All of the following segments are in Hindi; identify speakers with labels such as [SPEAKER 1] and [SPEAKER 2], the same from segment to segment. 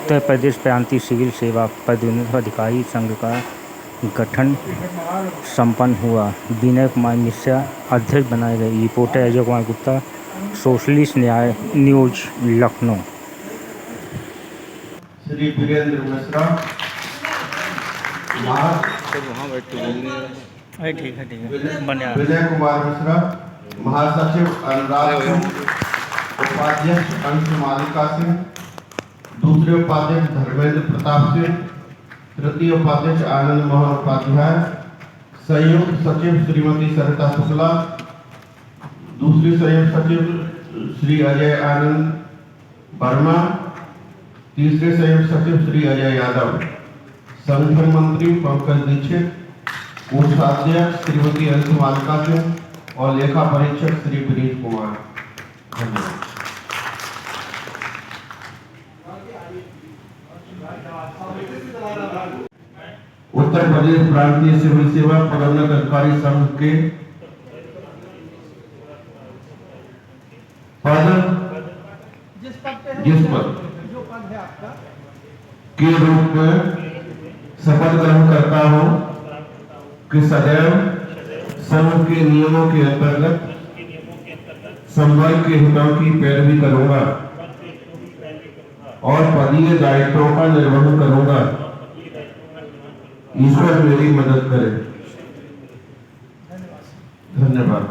[SPEAKER 1] उत्तर प्रदेश प्रांतीय सिविल सेवा पदोन्नति अधिकारी संघ का गठन संपन्न हुआ। विनय कुमार मिश्रा अध्यक्ष बनाए गए। रिपोर्टर अजय कुमार गुप्ता, सोशलिस्ट न्याय न्यूज, लखनऊ।
[SPEAKER 2] श्री वीरेंद्र मिश्रा, विनय कुमार मिश्रा, महासचिव अनुराग सिंह, उपाध्यक्ष अंश मालिका सिंह, दूसरे उपाध्यक्ष धर्मेंद्र प्रताप सिंह, तृतीय उपाध्यक्ष आनंद मोहन उपाध्याय, संयुक्त सचिव श्रीमती सरिता शुक्ला, दूसरी संयुक्त सचिव श्री अजय आनंद वर्मा, तीसरे संयुक्त सचिव श्री अजय यादव, संगठन मंत्री पंकज दीक्षित, कोषाध्यक्ष श्रीमती अंश मालिका सिंह और लेखा परीक्षक श्री विनीत कुमार। धन्यवाद। उत्तर प्रदेश प्रांतीय सिविल सेवा पदोन्नति अधिकारी संघ के जिस पद के रूप में शपथ ग्रहण करता हूं कि सदैव संघ के नियमों के अंतर्गत संवर्ग के हितों की पैरवी करूंगा और पदीय दायित्वों का निर्वहन करूंगा। ईश्वर मेरी मदद करे। धन्यवाद।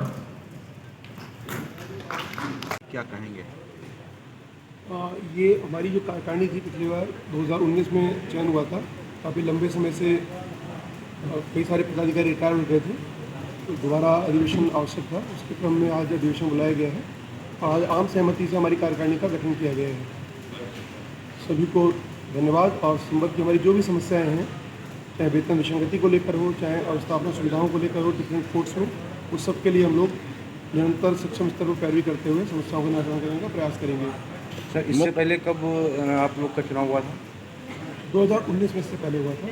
[SPEAKER 3] क्या कहेंगे?
[SPEAKER 4] ये हमारी जो कार्यकारिणी थी पिछली बार 2019 में चयन हुआ था। काफ़ी लंबे समय से कई सारे पदाधिकारी रिटायर हो गए थे, तो दोबारा अधिवेशन आवश्यक था। उसके क्रम में आज अधिवेशन बुलाया गया है और आज आम सहमति से हमारी कार्यकारिणी का गठन किया गया है। सभी को धन्यवाद। और संबंध की हमारी जो भी समस्याएं हैं, चाहे वेतन विसंगति को लेकर हो, चाहे अवस्थापना सुविधाओं को लेकर हो डिफरेंट कोर्ट्स में, उस सब के लिए हम लोग निरंतर सक्षम स्तर पर पैरवी करते हुए समस्याओं का निराकरण करने का प्रयास करेंगे।
[SPEAKER 3] सर, इससे पहले कब आप लोग का चुनाव हुआ था?
[SPEAKER 4] 2019 में इससे पहले हुआ था।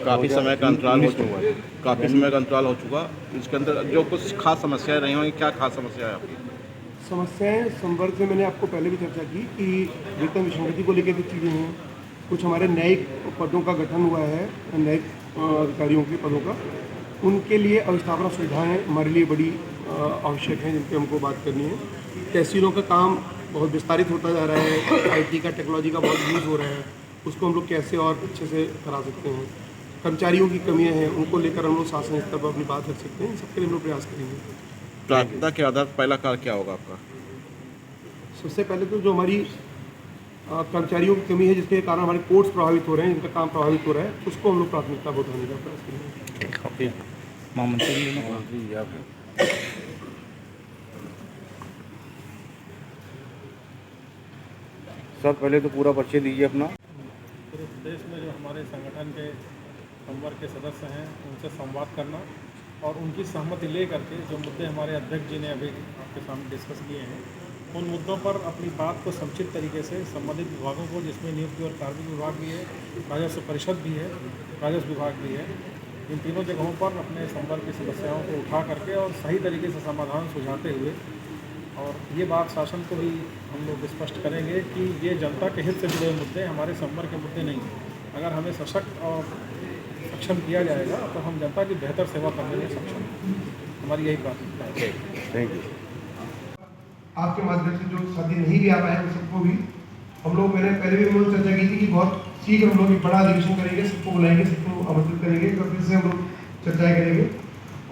[SPEAKER 3] काफ़ी समय का अंतराल हो चुका है। काफ़ी समय का अंतराल हो चुका। इसके अंदर जो कुछ खास समस्याएं रही होंगी, क्या खास समस्या है आपकी?
[SPEAKER 4] समस्याएं संवर्ग में मैंने आपको पहले भी चर्चा की कि वेतन विसंगति को लेकर कुछ चीज़ें हैं। कुछ हमारे न्यायिक पदों का गठन हुआ है, न्यायिक अधिकारियों के पदों का, उनके लिए अवस्थापना सुविधाएं हमारे लिए बड़ी आवश्यक हैं, जिन पर हमको बात करनी है। तहसीलों का काम बहुत विस्तारित होता जा रहा है, IT का टेक्नोलॉजी का बहुत यूज़ हो रहा है, उसको हम लोग कैसे और अच्छे से करा सकते हैं। कर्मचारियों की कमियाँ हैं, उनको लेकर हम लोग शासन स्तर पर अपनी बात रख सकते हैं। सबके लिए हम लोग प्रयास करेंगे।
[SPEAKER 3] प्राथमिकता के आधार पर पहला कार्य क्या होगा आपका?
[SPEAKER 4] सबसे पहले तो जो हमारी कर्मचारियों की कमी है, जिसके कारण हमारे कोर्ट्स प्रभावित हो रहे हैं, जिनका काम प्रभावित हो रहा है, उसको हम लोग प्राथमिकता को उठाने का प्रयास करेंगे।
[SPEAKER 3] सर, पहले तो पूरा परिचय दीजिए अपना।
[SPEAKER 5] पूरे प्रदेश में जो हमारे संगठन के संवर्ग के सदस्य हैं, उनसे संवाद करना और उनकी सहमति ले करके जो मुद्दे हमारे अध्यक्ष जी ने अभी आपके सामने डिस्कस किए हैं, उन मुद्दों पर अपनी बात को समुचित तरीके से संबंधित विभागों को, जिसमें नियुक्ति और कार्मिक विभाग भी है, राजस्व परिषद भी है, राजस्व विभाग भी है, इन तीनों जगहों पर अपने संवर्ग की समस्याओं को उठा करके और सही तरीके से समाधान सुझाते हुए, और ये बात शासन को भी हम लोग स्पष्ट करेंगे कि ये जनता के हित से जुड़े मुद्दे, हमारे संवर्ग के मुद्दे नहीं हैं। अगर हमें सशक्त और सक्षम किया जाएगा तो हम जनता की बेहतर सेवा करने में सक्षम हैं। हमारी यही प्राथमिकता है।
[SPEAKER 3] Thank you.
[SPEAKER 4] आपके माध्यम से जो साथी नहीं भी आ पाए उन सबको भी हम लोग, मैंने पहले भी हम लोग चर्चा की थी कि बहुत शीघ्र हम लोग एक बड़ा अधिवेशन करेंगे, सबको बुलाएंगे, सबको आमंत्रित करेंगे, तो फिर से हम लोग चर्चाएं करेंगे।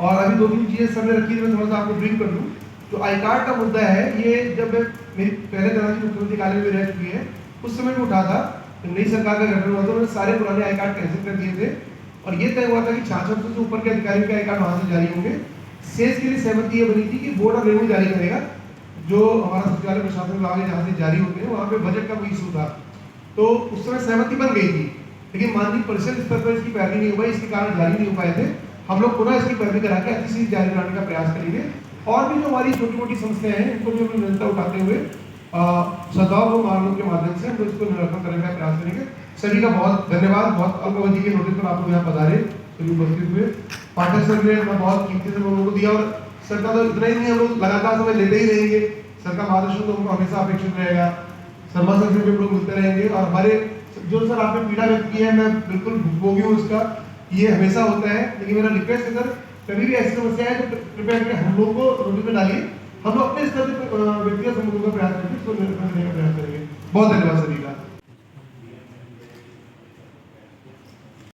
[SPEAKER 4] और अभी 2-3 चीज़ें सबने रखी थी, मैं थोड़ा सा आपको ब्रीफ कर दूँ। जो आई कार्ड का मुद्दा है, ये जब मेरी पहले तरह की मुख्यमंत्री काल में रह चुकी है, उस समय में उठा था। तो नई सरकार का गठन हुआ था, उन्होंने सारे पुराने आई कार्ड कैंसिल कर दिए थे और ये तय हुआ था कि 66 से ऊपर के अधिकारियों के आई कार्ड वहाँ से जारी होंगे। शेष के लिए सहमति ये बनी थी कि बोर्ड ऑफ रेवेन्यू जारी करेगा। जो हमारा सचिवालय प्रशासन विभाग है, जहाँ से जारी होते हैं, वहाँ पे बजट का कोई इशू था, तो उस समय सहमति बन गई थी, लेकिन माननीय परिषद स्तर पर इसकी पैरवी नहीं हो पाई, इसके कारण जारी नहीं हो पाए थे। हम लोग पुनः इसकी पैरवी करा के अच्छी चीज जारी कराने का प्रयास करेंगे। और भी जो हमारी छोटी मोटी समस्याएं हैं, इनको भी हम निरंतर उठाते हुए सद्भाव और मार्गों के माध्यम से हम लोग इसको निराकरण करने का प्रयास करेंगे। सभी का बहुत धन्यवाद। बहुत अल्प अवधि के नोटिस पर आप लोग यहाँ पधारे, सभी उपस्थित हुए। पाठक सर ने बहुत कीमती समय हम लोगों को दिया और सर का तो इतना ही नहीं, हम लोग लगातार समय लेते ही रहेंगे। सर का मार्गदर्शन तो हमको हमेशा अपेक्षित रहेगा। शर्मा सर से भी हम लोग मिलते रहेंगे। और हमारे जो सर आपने पीड़ा व्यक्त की है, मैं बिल्कुल भुगतोगी हूँ उसका, ये हमेशा होता है। लेकिन मेरा रिक्वेस्ट है सर, कभी भी ऐसी समस्या है तो कृपया करके हम लोग को नोटिस में डालिए, हम लोग अपने स्तर से व्यक्तिगत संबंधों का प्रयास करके इसको निरसन करने का प्रयास करेंगे। बहुत धन्यवाद सर।